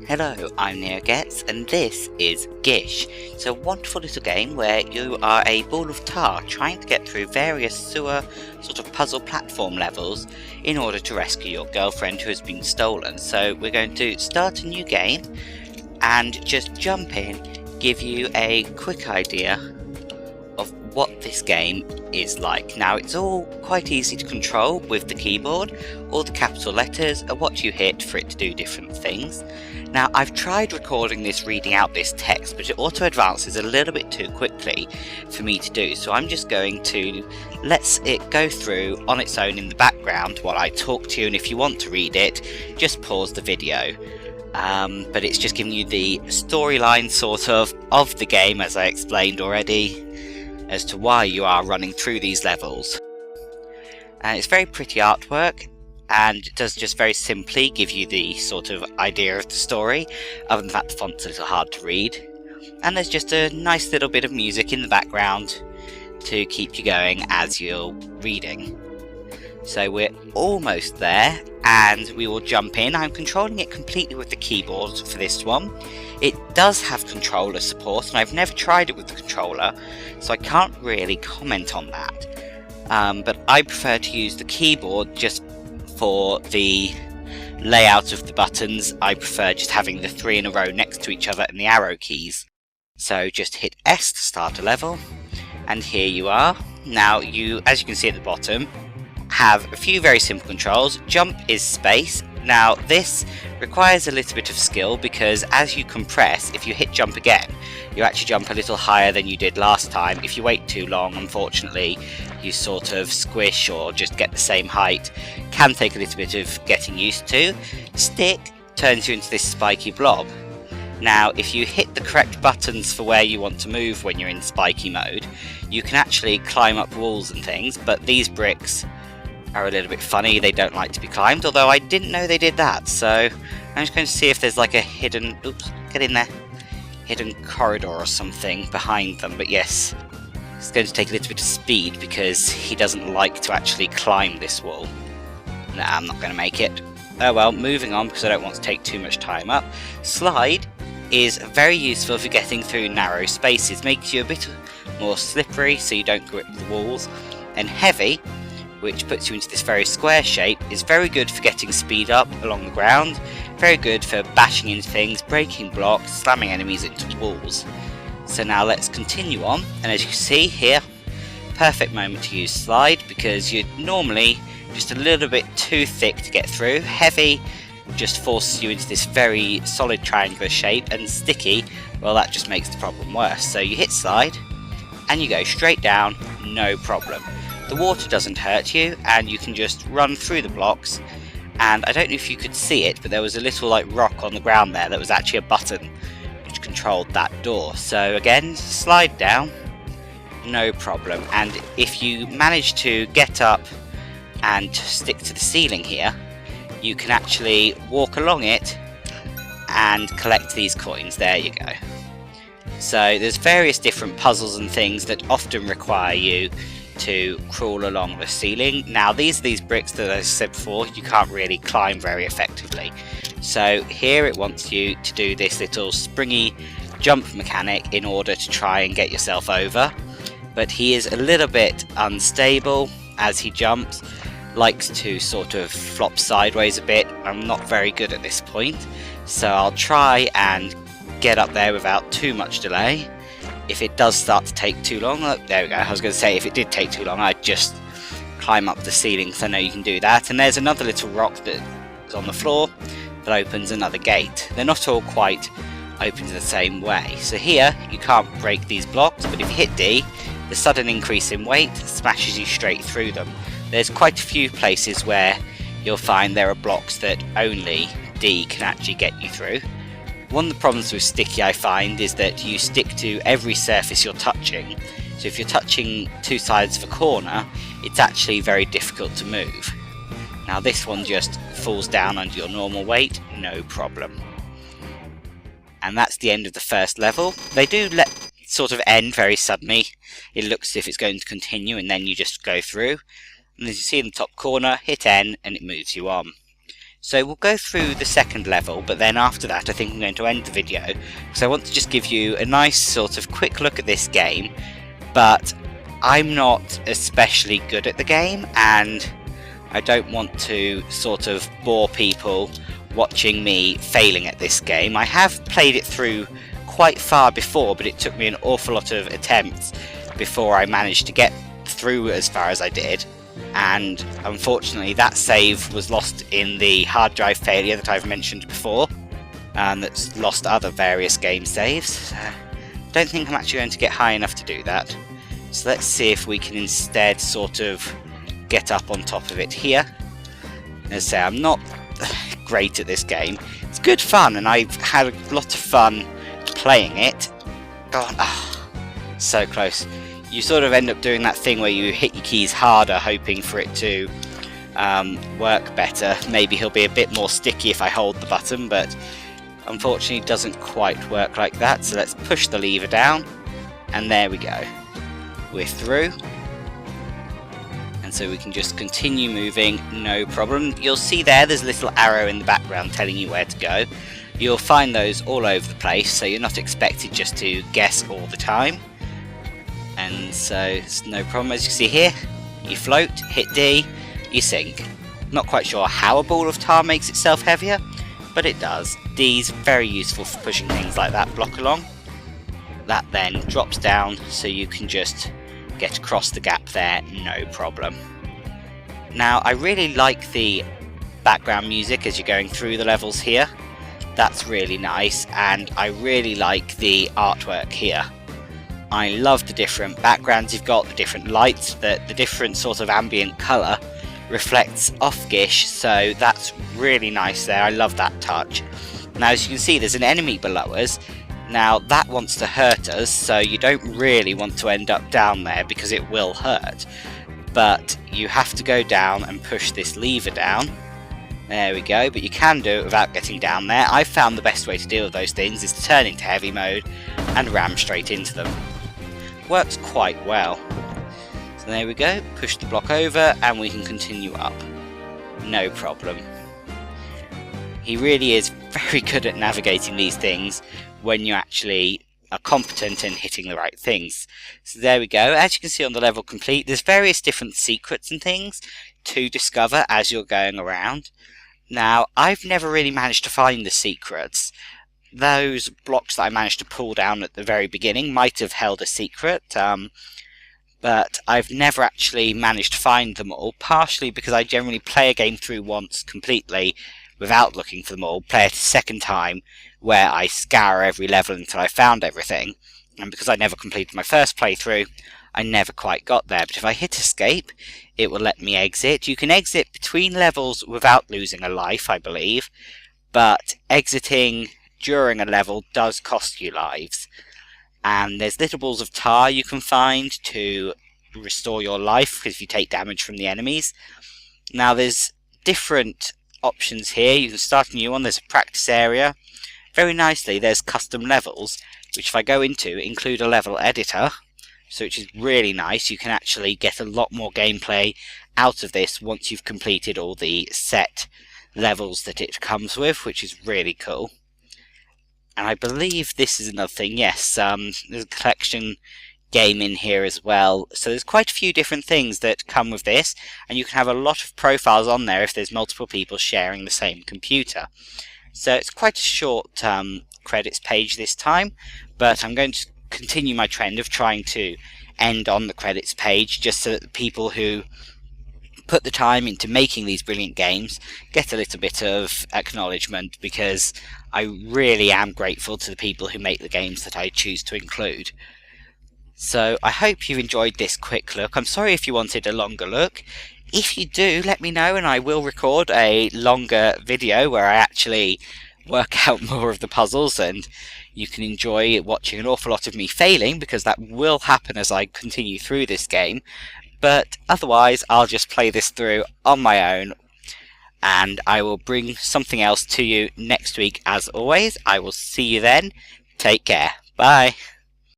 Hello, I'm NeoGets and this is Gish. It's a wonderful little game where you are a ball of tar trying to get through various sewer sort of puzzle platform levels in order to rescue your girlfriend who has been stolen. So we're going to start a new game and just jump in, give you a quick idea of what this game is like. Now it's all quite easy to control with the keyboard. All the capital letters are what you hit for it to do different things. Now I've tried recording this reading out this text, but it auto advances a little bit too quickly for me to do, so I'm just going to let it go through on its own in the background while I talk to you, and if you want to read it, just pause the video. But it's just giving you the storyline sort of the game, as I explained already, as to why you are running through these levels. And it's very pretty artwork, and it does just very simply give you the sort of idea of the story, other than the fact the font's a little hard to read. And there's just a nice little bit of music in the background to keep you going as you're reading. So we're almost there, and we will jump in. I'm controlling it completely with the keyboard for this one. It does have controller support, and I've never tried it with the controller, so I can't really comment on that. But I prefer to use the keyboard just for the layout of the buttons. I prefer just having the 3 in a row next to each other and the arrow keys. So just hit S to start a level, and here you are. Now you, as you can see at the bottom, have a few very simple controls. Jump is space. Now this requires a little bit of skill, because as you compress, if you hit jump again, you actually jump a little higher than you did last time. If you wait too long, unfortunately, you sort of squish or just get the same height. Can take a little bit of getting used to. Stick turns you into this spiky blob. Now if you hit the correct buttons for where you want to move when you're in spiky mode, you can actually climb up walls and things, but these bricks are a little bit funny. They don't like to be climbed, although I didn't know they did that. So I'm just going to see if there's like a hidden, oops, get in there, hidden corridor or something behind them. But yes, it's going to take a little bit of speed because he doesn't like to actually climb this wall. Nah, I'm not going to make it. Oh well, moving on because I don't want to take too much time up. Slide is very useful for getting through narrow spaces, makes you a bit more slippery so you don't grip the walls. And heavy, which puts you into this very square shape, is very good for getting speed up along the ground, very good for bashing into things, breaking blocks, slamming enemies into the walls. So now let's continue on, and as you can see here, perfect moment to use slide, because you're normally just a little bit too thick to get through. Heavy just forces you into this very solid triangular shape, and sticky, well, that just makes the problem worse. So you hit slide and you go straight down, no problem. The water doesn't hurt you, and you can just run through the blocks. And I don't know if you could see it, but there was a little like rock on the ground there that was actually a button which controlled that door. So again, slide down, no problem. And if you manage to get up and stick to the ceiling here, you can actually walk along it and collect these coins. There you go. So there's various different puzzles and things that often require you to crawl along the ceiling. Now these bricks that I said before, you can't really climb very effectively. So here it wants you to do this little springy jump mechanic in order to try and get yourself over. But he is a little bit unstable as he jumps, likes to sort of flop sideways a bit. I'm not very good at this point, so I'll try and get up there without too much delay. If it does start to take too long, oh, there we go, I was going to say if it did take too long, I'd just climb up the ceiling, so I know you can do that. And there's another little rock that is on the floor that opens another gate. They're not all quite open in the same way. So here, you can't break these blocks, but if you hit D, the sudden increase in weight smashes you straight through them. There's quite a few places where you'll find there are blocks that only D can actually get you through. One of the problems with sticky, I find, is that you stick to every surface you're touching. So if you're touching two sides of a corner, it's actually very difficult to move. Now this one just falls down under your normal weight, no problem. And that's the end of the first level. They do sort of end very suddenly. It looks as if it's going to continue, and then you just go through. And as you see in the top corner, hit N and it moves you on. So we'll go through the second level, but then after that I think I'm going to end the video, because I want to just give you a nice sort of quick look at this game, but I'm not especially good at the game, and I don't want to sort of bore people watching me failing at this game. I have played it through quite far before, but it took me an awful lot of attempts before I managed to get through as far as I did, and unfortunately that save was lost in the hard drive failure that I've mentioned before, and that's lost other various game saves. Don't think I'm actually going to get high enough to do that, so let's see if we can instead sort of get up on top of it here. As I say, I'm not great at this game. It's good fun, and I've had a lot of fun playing it. God, so close. You sort of end up doing that thing where you hit your keys harder, hoping for it to work better. Maybe he'll be a bit more sticky if I hold the button, but unfortunately it doesn't quite work like that. So let's push the lever down, and there we go. We're through. And so we can just continue moving, no problem. You'll see there's a little arrow in the background telling you where to go. You'll find those all over the place, so you're not expected just to guess all the time. And so it's no problem. As you can see here, you float, hit D, you sink. Not quite sure how a ball of tar makes itself heavier, but it does. D's very useful for pushing things like that block along. That then drops down, so you can just get across the gap there, no problem. Now, I really like the background music as you're going through the levels here. That's really nice, and I really like the artwork here. I love the different backgrounds you've got, the different lights, the different sort of ambient colour reflects off Gish, so that's really nice there. I love that touch. Now, as you can see, there's an enemy below us. Now, that wants to hurt us, so you don't really want to end up down there because it will hurt. But you have to go down and push this lever down. There we go, but you can do it without getting down there. I found the best way to deal with those things is to turn into heavy mode and ram straight into them. Works quite well. So there we go, push the block over and we can continue up. No problem. He really is very good at navigating these things when you actually are competent in hitting the right things. So there we go. As you can see on the level complete, there's various different secrets and things to discover as you're going around. Now, I've never really managed to find the secrets. Those blocks that I managed to pull down at the very beginning might have held a secret, but I've never actually managed to find them all, partially because I generally play a game through once completely without looking for them all, play it a second time where I scour every level until I found everything, and because I never completed my first playthrough, I never quite got there. But if I hit escape, it will let me exit. You can exit between levels without losing a life, I believe, but exiting during a level does cost you lives. And there's little balls of tar you can find to restore your life if you take damage from the enemies. Now, there's different options here. You can start a new one. There's a practice area. Very nicely, there's custom levels, which if I go into, include a level editor, so which is really nice. You can actually get a lot more gameplay out of this once you've completed all the set levels that it comes with, which is really cool. And I believe this is another thing, yes, there's a collection game in here as well. So there's quite a few different things that come with this, and you can have a lot of profiles on there if there's multiple people sharing the same computer. So it's quite a short credits page this time, but I'm going to continue my trend of trying to end on the credits page, just so that the people who put the time into making these brilliant games get a little bit of acknowledgement, because I really am grateful to the people who make the games that I choose to include. So I hope you've enjoyed this quick look. I'm sorry if you wanted a longer look. If you do, let me know and I will record a longer video where I actually work out more of the puzzles, and you can enjoy watching an awful lot of me failing, because that will happen as I continue through this game. But otherwise, I'll just play this through on my own, and I will bring something else to you next week as always. I will see you then. Take care. Bye.